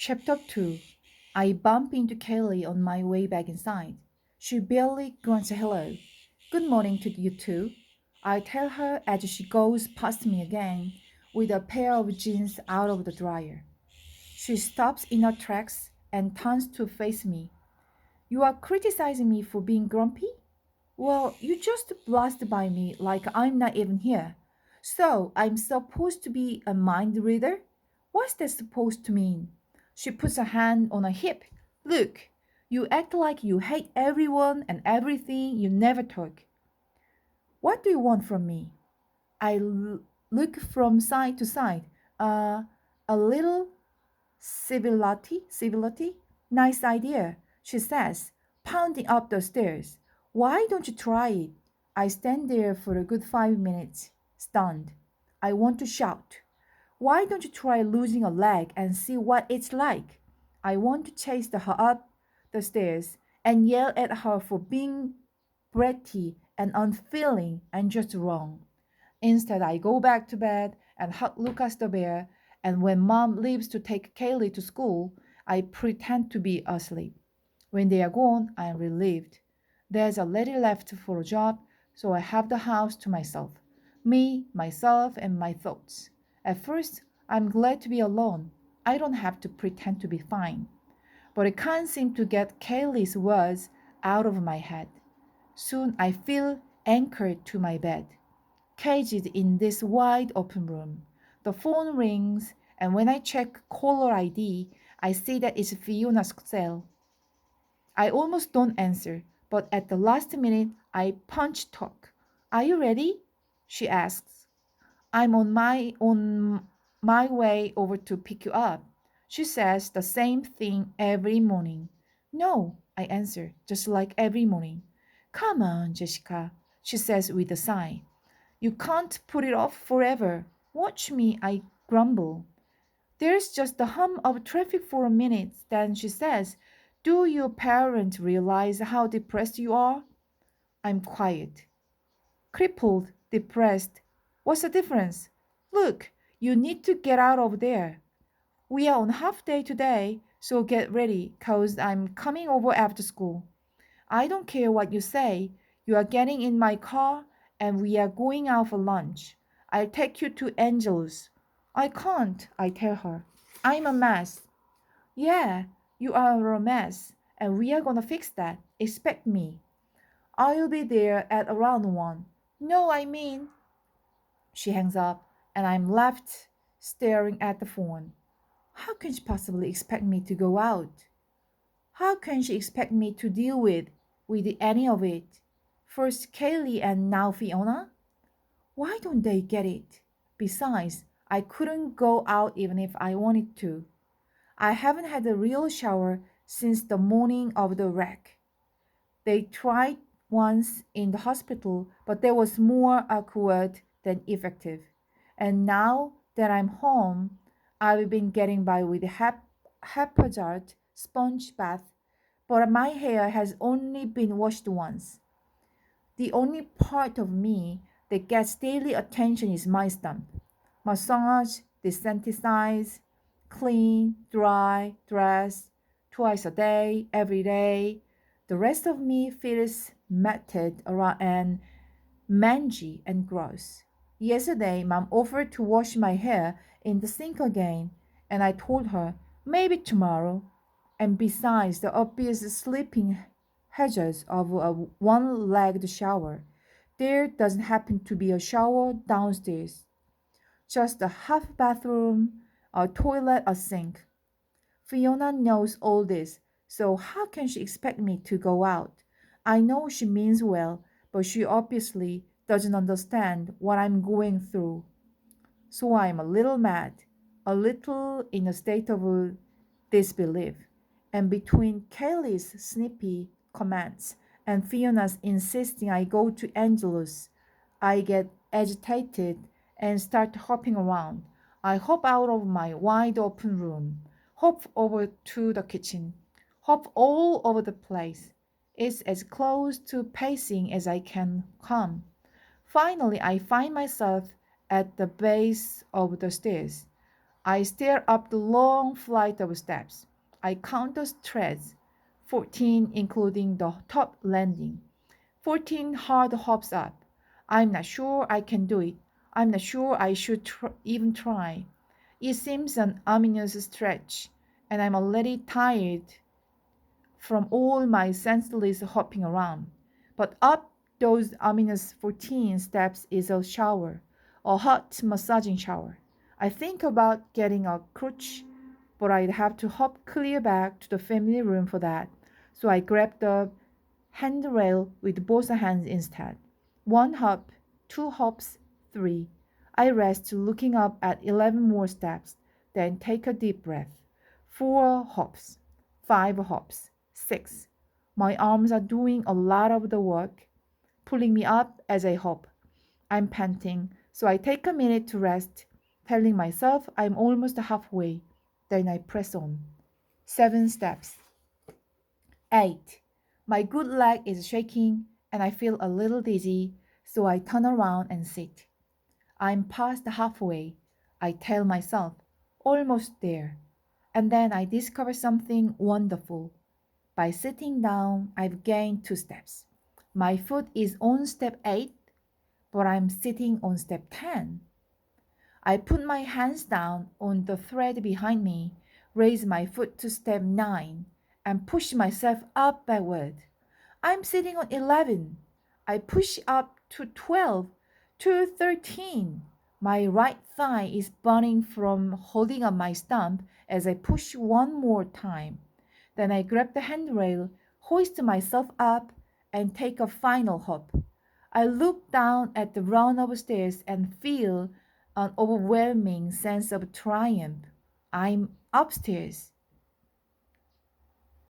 Chapter 2. I bump into Kaylee on my way back inside. She barely grunts a hello. Good morning to you too. I tell her as she goes past me again with a pair of jeans out of the dryer. She stops in her tracks and turns to face me. You are criticizing me for being grumpy? Well, you just blast by me like I'm not even here. So I'm supposed to be a mind reader? What's that supposed to mean? She puts a hand on her hip. Look, you act like you hate everyone and everything. You never talk. What do you want from me? Look from side to side. Uh, a little civility? Nice idea, she says, pounding up the stairs. Why don't you try it? I stand there for a good 5 minutes, stunned. I want to shout. Why don't you try losing a leg and see what it's like? I want to chase her up the stairs and yell at her for being bratty and unfeeling and just wrong. Instead, I go back to bed and hug Lucas the bear, and when mom leaves to take Kaylee to school, I pretend to be asleep. When they are gone, I am relieved. There's a lady left for a job, so I have the house to myself. Me, myself, and my thoughts. At first, I'm glad to be alone. I don't have to pretend to be fine. But I can't seem to get Kaylee's words out of my head. Soon I feel anchored to my bed, caged in this wide open room. The phone rings, and when I check caller ID, I see that it's Fiona's cell. I almost don't answer, but at the last minute, I punch talk. Are you ready? She asks. I'm on my way over to pick you up. She says the same thing every morning. No, I answer, just like every morning. Come on, Jessica, she says with a sigh. You can't put it off forever. Watch me, I grumble. There's just the hum of traffic for a minute, then she says, do your parents realize how depressed you are? I'm quiet. Crippled, depressed. What's the difference? Look, you need to get out of there. We are on half day today, so get ready, 'cause I'm coming over after school. I don't care what you say. You are getting in my car and we are going out for lunch. I'll take you to Angelus. I can't, I tell her. I'm a mess. Yeah, you are a mess, and we are gonna fix that. Expect me. I'll be there at around 1. No, I mean. She hangs up, and I'm left staring at the phone. How can she possibly expect me to go out? How can she expect me to deal with any of it? First Kaylee and now Fiona? Why don't they get it? Besides, I couldn't go out even if I wanted to. I haven't had a real shower since the morning of the wreck. They tried once in the hospital, but that was more awkward than effective. And now that I'm home, I've been getting by with a haphazard sponge bath, but my hair has only been washed once. The only part of me that gets daily attention is my stump. Massage, desensitize, clean, dry, dress, twice a day, every day. The rest of me feels matted around and mangy and gross. Yesterday, Mom offered to wash my hair in the sink again, and I told her maybe tomorrow. And besides the obvious sleeping hazards of a one-legged shower, there doesn't happen to be a shower downstairs. Just a half bathroom, a toilet, a sink. Fiona knows all this, so how can she expect me to go out? I know she means well, but she obviously doesn't understand what I'm going through. So I'm a little mad, a little in a state of disbelief. And between Kaylee's snippy comments and Fiona's insisting I go to Angelus, I get agitated and start hopping around. I hop out of my wide open room, hop over to the kitchen, hop all over the place. It's as close to pacing as I can come. Finally, I find myself at the base of the stairs. I stare up the long flight of steps. I count the treads, 14 including the top landing. 14 hard hops up. I'm not sure I can do it. I'm not sure I should even try. It seems an ominous stretch, and I'm already tired from all my senseless hopping around. But up those ominous 14 steps is a shower, a hot massaging shower. I think about getting a crutch, but I'd have to hop clear back to the family room for that. So I grab the handrail with both hands instead. One hop, two hops, three. I rest looking up at 11 more steps, then take a deep breath. Four hops, five hops, six. My arms are doing a lot of the work, pulling me up as I hop. I'm panting, so I take a minute to rest, telling myself I'm almost halfway. Then I press on. 7 steps. 8. My good leg is shaking and I feel a little dizzy, so I turn around and sit. I'm past halfway, I tell myself, almost there. And then I discover something wonderful. By sitting down, I've gained 2 steps. My foot is on step 8, but I'm sitting on step 10. I put my hands down on the thread behind me, raise my foot to step 9, and push myself up backward. I'm sitting on 11. I push up to 12, to 13. My right thigh is burning from holding up my stump as I push one more time. Then I grab the handrail, hoist myself up, and take a final hop. I look down at the run of stairs and feel an overwhelming sense of triumph. I'm upstairs.